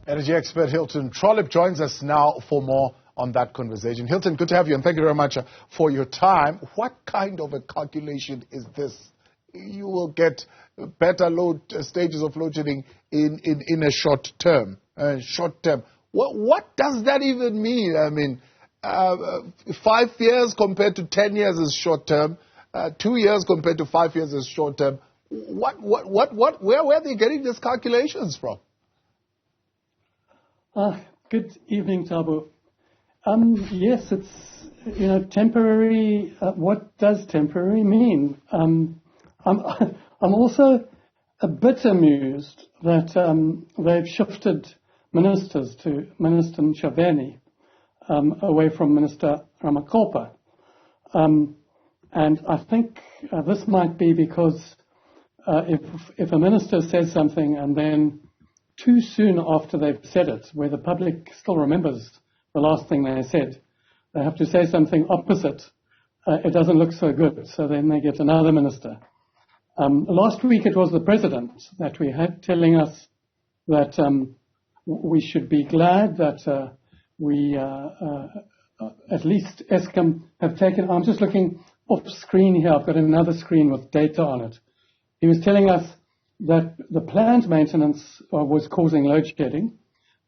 Energy expert Hilton Trollip joins us now for more on that conversation. Hilton, good to have you, and thank you very much for your time. What kind of a calculation is this? You will get better stages of load shedding in a short term. What does that even mean? I mean, 5 years compared to 10 years is short term. 2 years compared to 5 years is short term. Where were they getting these calculations from? Good evening, Thabo. Yes, it's temporary. What does temporary mean? I'm also a bit amused that they've shifted ministers to Minister Ntshavheni away from Minister Ramokgopa, and I think this might be because if a minister says something and then too soon after they've said it, where the public still remembers the last thing they said, they have to say something opposite. It doesn't look so good, so then they get another minister. Last week it was the president that we had telling us that we should be glad that we at least Eskom have taken. I'm just looking off screen here. I've got another screen with data on it. He was telling us that the planned maintenance was causing load shedding,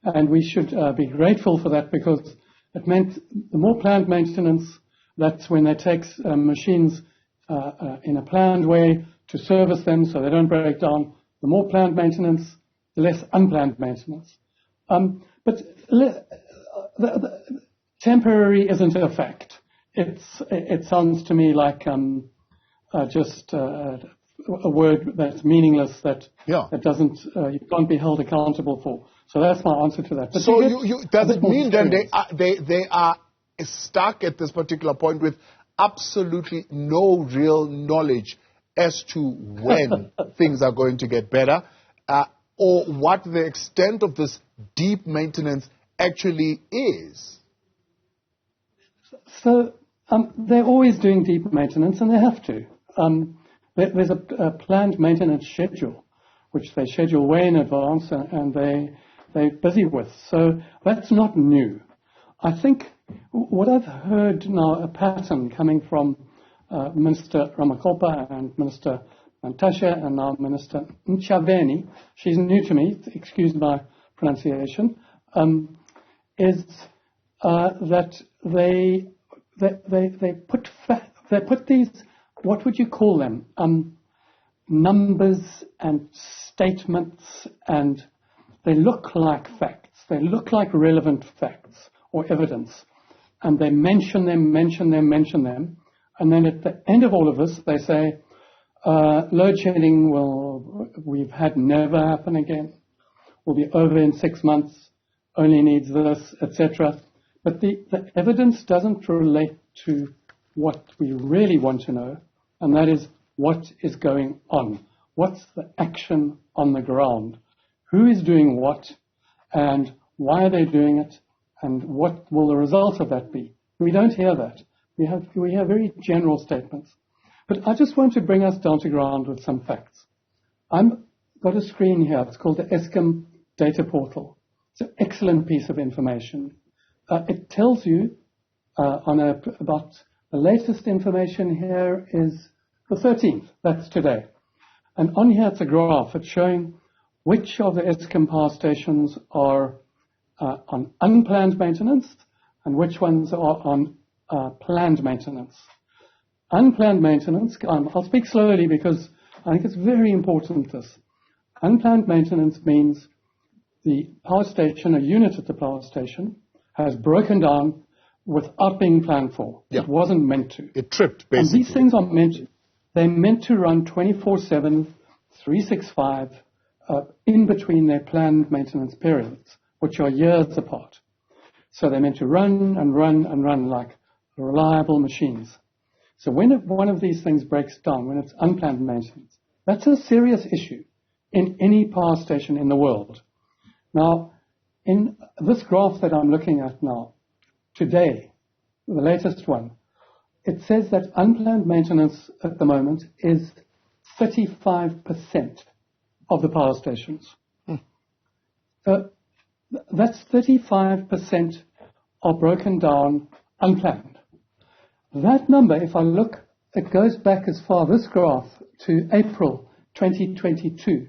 and we should be grateful for that because it meant the more planned maintenance, that's when they take machines in a planned way to service them so they don't break down. The more planned maintenance, the less unplanned maintenance. But temporary isn't a fact. It sounds to me like just a word that's meaningless that doesn't you can't be held accountable for. So that's my answer to that. But so does it mean then they are stuck at this particular point with absolutely no real knowledge as to when things are going to get better, or what the extent of this deep maintenance actually is? So they're always doing deep maintenance, and they have to. There's a planned maintenance schedule, which they schedule way in advance, and they're busy with. So that's not new. I think what I've heard now, a pattern coming from Minister Ramokgopa and Minister Natasha and now Minister Ntshavheni, she's new to me, excuse my pronunciation, is that they put these, what would you call them? Numbers and statements, and they look like facts. They look like relevant facts or evidence, and they mention them, and then at the end of all of this, they say, load shedding we've had never happen again, will be over in 6 months, only needs this, etc. But the evidence doesn't relate to what we really want to know, and that is what is going on. What's the action on the ground? Who is doing what, and why are they doing it, and what will the result of that be? We don't hear that. We have very general statements. But I just want to bring us down to ground with some facts. I've got a screen here. It's called the Eskom Data Portal. It's an excellent piece of information. It tells you about the latest information here is the 13th. That's today. And on here it's a graph. It's showing which of the Eskom power stations are on unplanned maintenance and which ones are on planned maintenance. Unplanned maintenance, I'll speak slowly because I think it's very important this. Unplanned maintenance means the power station, a unit at the power station, has broken down without being planned for. Yeah. It wasn't meant to. It tripped, basically. And these things are they're meant to run 24/7, 365, in between their planned maintenance periods, which are years apart. So they're meant to run and run and run like reliable machines. So when one of these things breaks down, when it's unplanned maintenance, that's a serious issue in any power station in the world. Now, in this graph that I'm looking at now, today, the latest one, it says that unplanned maintenance at the moment is 35% of the power stations. that's 35% are broken down unplanned. That number, if I look, it goes back as far, this graph, to April 2022.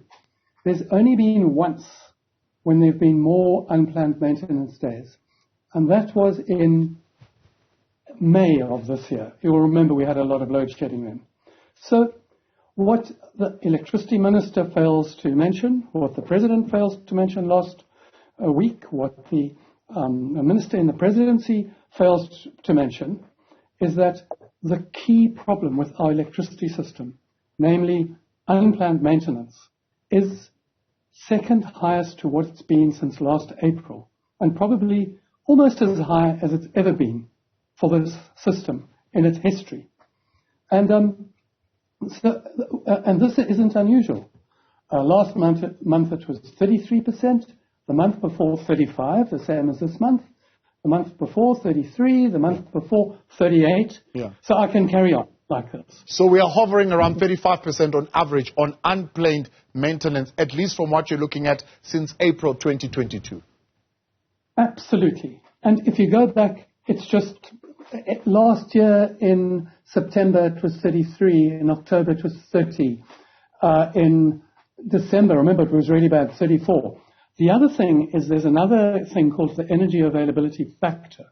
There's only been once when there have been more unplanned maintenance days, and that was in May of this year. You'll remember we had a lot of load shedding then. So what the Electricity Minister fails to mention, what the President fails to mention last week, what the Minister in the Presidency fails to mention, is that the key problem with our electricity system, namely unplanned maintenance, is second highest to what it's been since last April, and probably almost as high as it's ever been for this system in its history. And this isn't unusual. Last month it was 33%, the month before 35%, the same as this month, the month before 33%, the month before 38%. Yeah. So I can carry on like this. So we are hovering around 35% on average on unplanned maintenance, at least from what you're looking at since April 2022. Absolutely. And if you go back, it's just last year in September it was 33, in October it was 30, in December, remember it was really bad, 34. The other thing is there's another thing called the energy availability factor,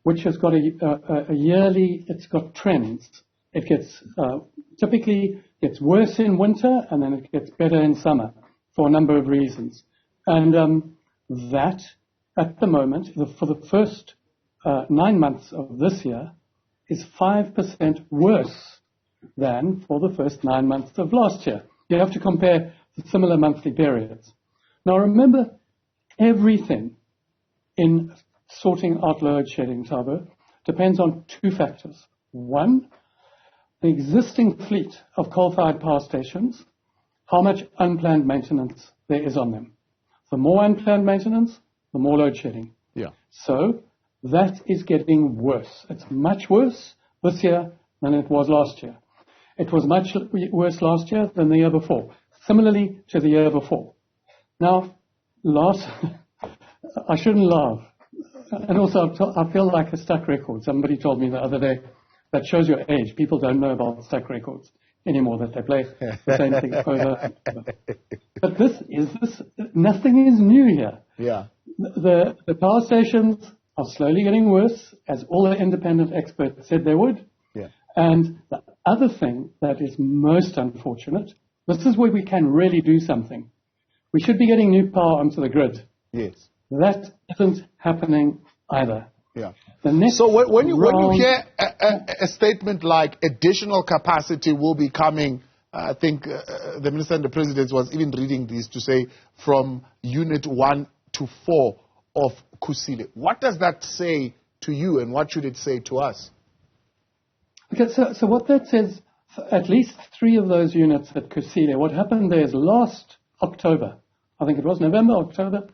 which has got a yearly, it's got trends. It gets, typically gets worse in winter and then it gets better in summer for a number of reasons. And that, at the moment, for the first 9 months of this year, is 5% worse than for the first 9 months of last year. You have to compare the similar monthly periods. Now remember, everything in sorting out load shedding, Thabo, depends on two factors. One, the existing fleet of coal-fired power stations, how much unplanned maintenance there is on them. The more unplanned maintenance, the more load shedding. Yeah. So that is getting worse. It's much worse this year than it was last year. It was much worse last year than the year before. Similarly to the year before. Now, I shouldn't laugh. And also, I feel like a stuck record. Somebody told me the other day, that shows your age. People don't know about stuck records anymore, that they play the same thing over. But nothing is new here. Yeah. The power stations are slowly getting worse, as all the independent experts said they would. Yeah. And the other thing that is most unfortunate, this is where we can really do something. We should be getting new power onto the grid. Yes. That isn't happening either. Yeah. So when you hear a statement like additional capacity will be coming, I think the Minister and the President was even reading this to say from Unit 1 to 4 of Kusile. What does that say to you and what should it say to us? Okay, so what that says, at least 3 of those units at Kusile, what happened there is last October, I think it was November, October,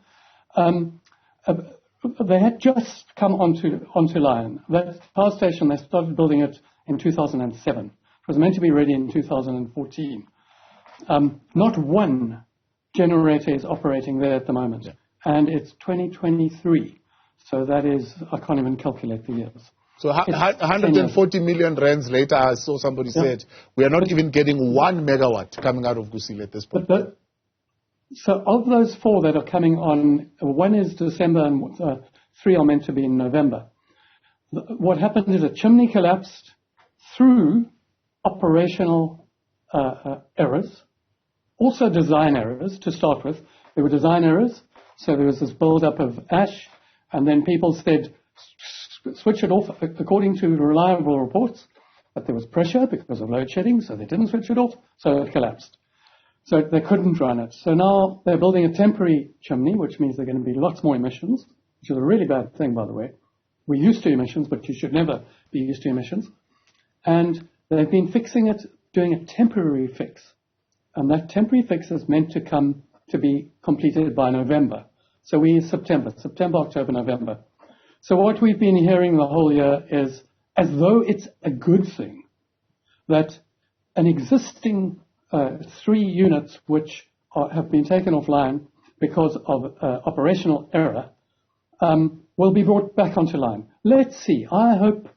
they had just come onto line. That power station, they started building it in 2007. It was meant to be ready in 2014. Not one generator is operating there at the moment. Yeah. And it's 2023. So that is, I can't even calculate the years. So 140 million rands later, I saw somebody said, we are not even getting 1 megawatt coming out of Kusile at this point. So of those 4 that are coming on, 1 is December and 3 are meant to be in November. What happened is a chimney collapsed through operational errors, also design errors to start with. There were design errors, so there was this build-up of ash, and then people said, switch it off according to reliable reports, but there was pressure because of load shedding, so they didn't switch it off, so it collapsed. So they couldn't run it. So now they're building a temporary chimney, which means there are going to be lots more emissions, which is a really bad thing, by the way. We're used to emissions, but you should never be used to emissions. And they've been fixing it, doing a temporary fix. And that temporary fix is meant to be completed by November. So September, October, November. So what we've been hearing the whole year is, as though it's a good thing, that an existing 3 units which have been taken offline because of operational error, will be brought back onto line. Let's see. I hope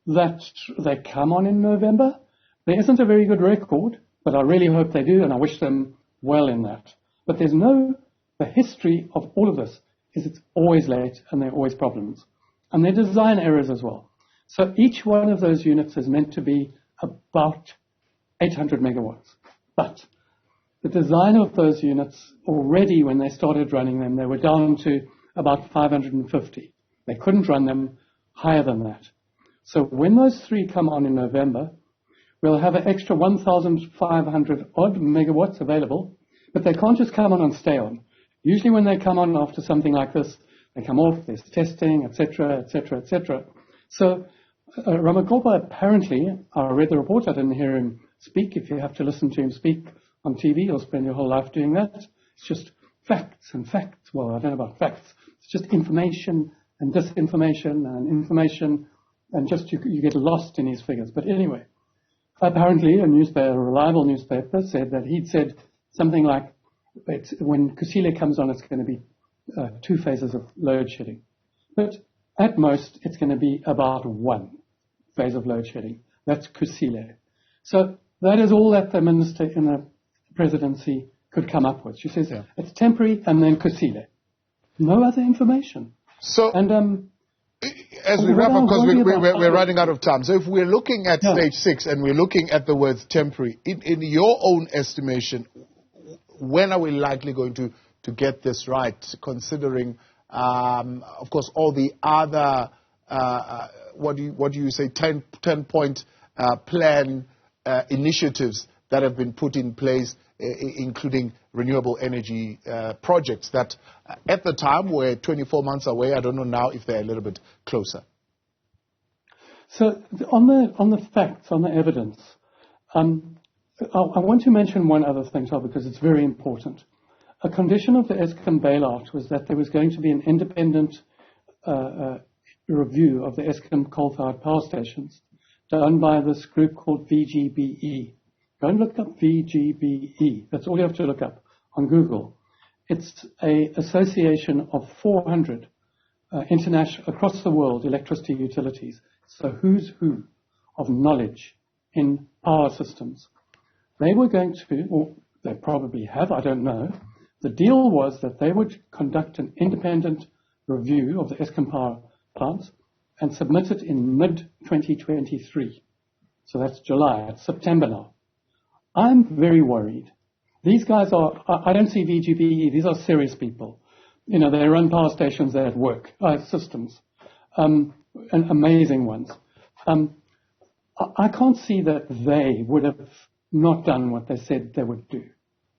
that they come on in November. There isn't a very good record, but I really hope they do, and I wish them well in that. But the history of all of this is it's always late and there are always problems. And there are design errors as well. So each one of those units is meant to be about 800 megawatts. But the design of those units already, when they started running them, they were down to about 550. They couldn't run them higher than that. So when those three come on in November, we'll have an extra 1,500 odd megawatts available, but they can't just come on and stay on. Usually when they come on after something like this, they come off, there's testing, etc., etc., etc. So Ramokgopa apparently, I read the report, I didn't hear him speak. If you have to listen to him speak on TV, you'll spend your whole life doing that. It's just facts and facts. Well, I don't know about facts. It's just information and disinformation and information, and just you get lost in his figures. But anyway, apparently a reliable newspaper said that he'd said something like, when Kusile comes on, it's going to be 2 phases of load shedding. But at most, it's going to be about 1 phase of load shedding. That's Kusile. So that is all that the minister in the presidency could come up with. She says it's temporary and then Kusile. No other information. So, and as we wrap up, because we're running out of time. So if we're looking at stage 6 and we're looking at the words temporary, in your own estimation, when are we likely going to get this right, considering, of course, all the other, what do you say, 10-point plan initiatives that have been put in place, including renewable energy projects that at the time were 24 months away. I don't know now if they're a little bit closer. So on the facts, on the evidence, I want to mention one other thing, because it's very important. A condition of the Eskom bailout was that there was going to be an independent review of the Eskom coal-fired power stations done by this group called VGBE. Go and look up VGBE. That's all you have to look up on Google. It's an association of 400 international, across the world, electricity utilities. So who's who of knowledge in power systems. They were going to, or they probably have, I don't know. The deal was that they would conduct an independent review of the Eskom power plants and submit it in mid-2023. So that's July. It's September now. I'm very worried. These guys are, I don't see VGBE, these are serious people. You know, they run power stations that work, systems, and amazing ones. I can't see that they would have not done what they said they would do.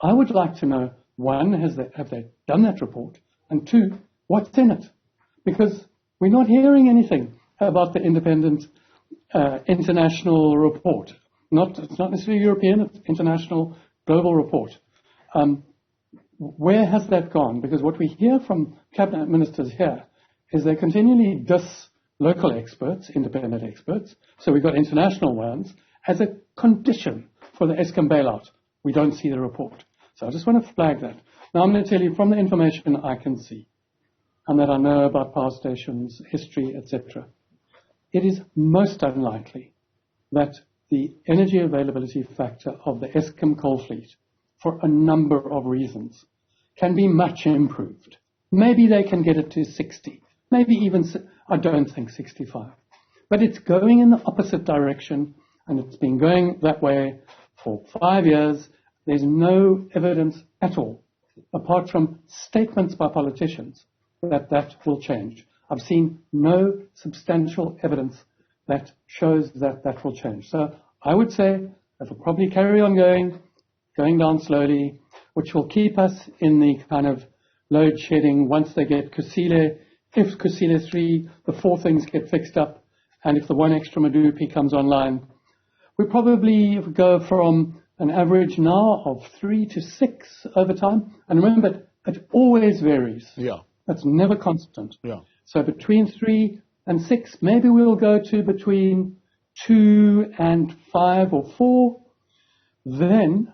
I would like to know, one, have they done that report? And two, what's in it? Because we're not hearing anything about the independent international report. It's not necessarily European, it's international global report. Where has that gone? Because what we hear from cabinet ministers here is they continually diss local experts, independent experts, so we've got international ones, as a condition for the Eskom bailout. We don't see the report. So I just want to flag that. Now I'm going to tell you from the information I can see and that I know about power stations, history, etc. It is most unlikely that the energy availability factor of the Eskom coal fleet, for a number of reasons, can be much improved. Maybe they can get it to 60, maybe even, I don't think 65. But it's going in the opposite direction, and it's been going that way for 5 years. There's no evidence at all, apart from statements by politicians, that will change. I've seen no substantial evidence that shows that will change. So I would say it will probably carry on going down slowly, which will keep us in the kind of load shedding once they get Kusile. If Kusile 3, the 4 things get fixed up, and if the 1 extra Medupi comes online, we probably go from an average now of 3 to 6 over time. And remember, it always varies. Yeah. It's never constant. Yeah. So between 3 and 6, maybe we'll go to between 2 and 5 or 4. Then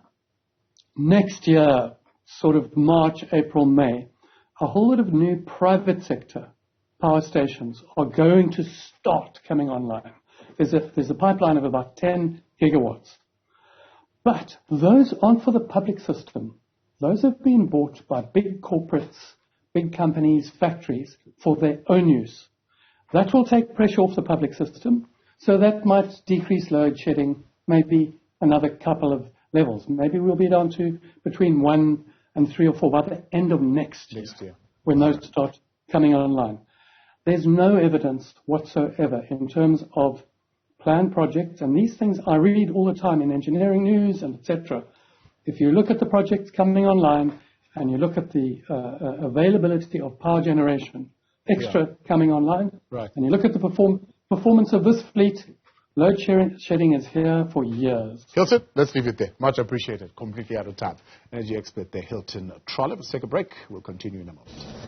next year, sort of March, April, May, a whole lot of new private sector power stations are going to start coming online. There's a pipeline of about 10 gigawatts. But those aren't for the public system. Those have been bought by big corporates, big companies, factories for their own use. That will take pressure off the public system, so that might decrease load shedding maybe another couple of levels. Maybe we'll be down to between 1 and 3 or 4 by the end of next year, when those start coming online. There's no evidence whatsoever in terms of planned projects, and these things I read all the time in engineering news and etc. If you look at the projects coming online and you look at the availability of power generation, extra coming online, and you look at the performance of this fleet, load shedding is here for years. Hilton, let's leave it there. Much appreciated. Completely out of time. Energy expert there, Hilton Trollip. Let's take a break. We'll continue in a moment.